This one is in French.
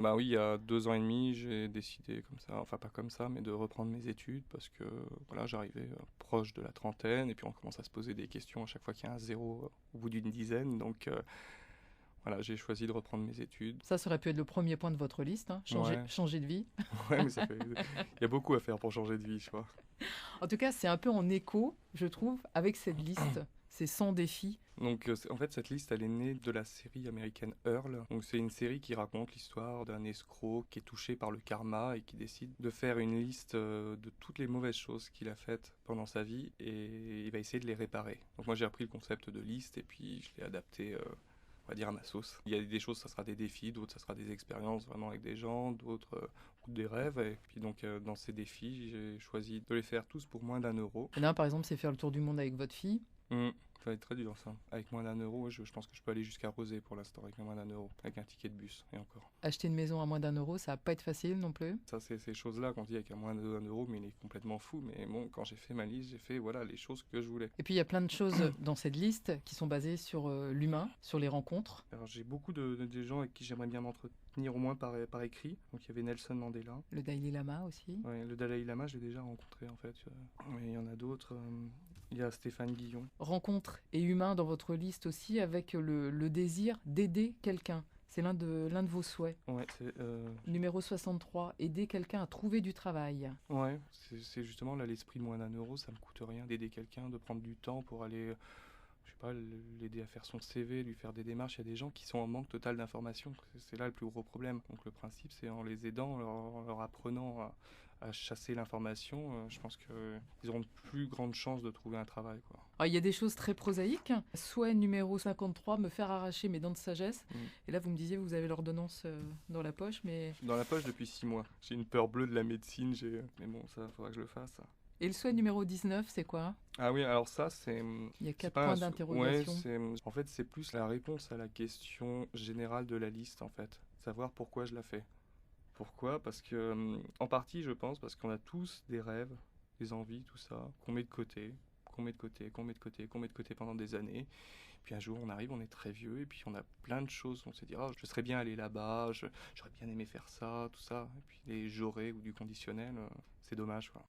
Bah oui, il y a 2 ans et demi, j'ai décidé comme ça, enfin pas comme ça, mais de reprendre mes études parce que voilà, j'arrivais proche de la trentaine et puis on commence à se poser des questions à chaque fois qu'il y a un zéro au bout d'une dizaine. Donc voilà, j'ai choisi de reprendre mes études. Ça aurait pu être le premier point de votre liste, hein, changer, Ouais, changer de vie. ouais, mais ça fait. Il y a beaucoup à faire pour changer de vie, je crois. En tout cas, c'est un peu en écho, je trouve, avec cette liste, ces 100 défis. Donc en fait, cette liste, elle est née de la série américaine Earl. Donc c'est une série qui raconte l'histoire d'un escroc qui est touché par le karma et qui décide de faire une liste de toutes les mauvaises choses qu'il a faites pendant sa vie et il va essayer de les réparer. Donc moi j'ai repris le concept de liste et puis je l'ai adapté, on va dire, à ma sauce. Il y a des choses, ça sera des défis, d'autres, ça sera des expériences vraiment avec des gens, d'autres des rêves. Et puis donc dans ces défis, j'ai choisi de les faire tous pour moins d'1 euro. Il y en a un, par exemple, c'est faire le tour du monde avec votre fille. Ça va être très dur ça. Avec moins d'1 euro, je pense que je peux aller jusqu'à Rosé pour l'instant avec moins d'1 euro. Avec un ticket de bus et encore. Acheter une maison à moins d'1 euro, ça va pas être facile non plus. Ça, c'est ces choses-là qu'on dit avec un moins d'1 euro, mais il est complètement fou. Mais bon, quand j'ai fait ma liste, j'ai fait voilà les choses que je voulais. Et puis il y a plein de choses dans cette liste qui sont basées sur l'humain, sur les rencontres. Alors j'ai beaucoup de gens avec qui j'aimerais bien m'entretenir au moins par écrit. Donc il y avait Nelson Mandela. Le Dalai Lama aussi. Ouais, le Dalai Lama, je l'ai déjà rencontré en fait. Mais il y en a d'autres. Il y a Stéphane Guillon. Rencontres et humain dans votre liste aussi, avec le désir d'aider quelqu'un. C'est l'un de vos souhaits. Ouais, Numéro 63, aider quelqu'un à trouver du travail. ouais, c'est justement là l'esprit de moins d'1 euro. Ça me coûte rien d'aider quelqu'un, de prendre du temps pour aller, je sais pas, l'aider à faire son CV, lui faire des démarches. Il y a des gens qui sont en manque total d'informations. C'est là le plus gros problème. Donc le principe, c'est en les aidant, en leur apprenant à chasser l'information, je pense qu'ils auront de plus grandes chances de trouver un travail, quoi. Alors, il y a des choses très prosaïques. Souhait numéro 53, me faire arracher mes dents de sagesse. Mm. Et là, vous me disiez, vous avez l'ordonnance dans la poche, mais... Dans la poche depuis 6 mois. J'ai une peur bleue de la médecine, mais bon, ça, faudra que je le fasse. Et le souhait numéro 19, c'est quoi? Ah oui, alors ça, Il y a c'est 4 pas points ouais, d'interrogation. en fait, c'est plus la réponse à la question générale de la liste, en fait. Savoir pourquoi je la fais. Pourquoi? Parce que, en partie, je pense, parce qu'on a tous des rêves, des envies, tout ça, qu'on met de côté, qu'on met de côté, qu'on met de côté, qu'on met de côté pendant des années. Puis un jour, on arrive, on est très vieux, et puis on a plein de choses. On se dit, ah, je serais bien allé là-bas, j'aurais bien aimé faire ça, tout ça. Et puis les j'aurais ou du conditionnel, c'est dommage, quoi.